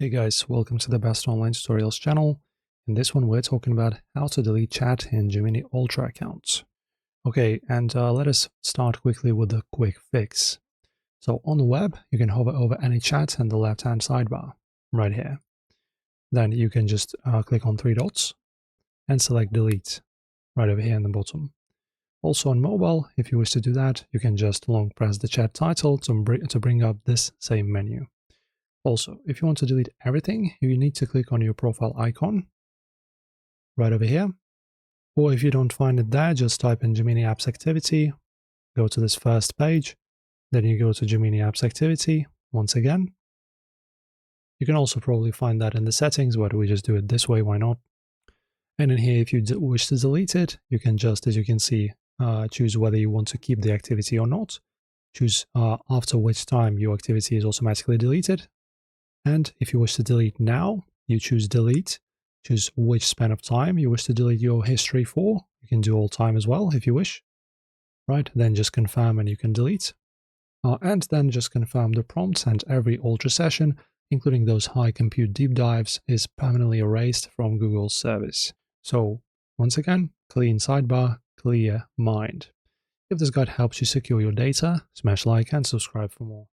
Hey guys, welcome to the Best Online Tutorials channel. In this one, we're talking about how to delete chat in Gemini Ultra accounts. Okay, and let us start quickly with the quick fix. So on the web, you can hover over any chat in the left-hand sidebar, right here. Then you can just click on three dots and select delete, right over here in the bottom. Also on mobile, if you wish to do that, you can just long press the chat title to bring up this same menu. Also, if you want to delete everything, you need to click on your profile icon right over here. Or if you don't find it there, just type in Gemini Apps Activity, go to this first page, then you go to Gemini Apps Activity once again. You can also probably find that in the settings, but we just do it this way, why not? And in here, if you wish to delete it, you can just, as you can see, choose whether you want to keep the activity or not. Choose after which time your activity is automatically deleted. And if you wish to delete now, you choose delete, choose which span of time you wish to delete your history for. You can do all time as well if you wish, right? Then just confirm and you can delete. And then just confirm the prompts, and every Ultra session, including those high compute deep dives, is permanently erased from Google's service. So once again, clean sidebar, clear mind. If this guide helps you secure your data, smash like and subscribe for more.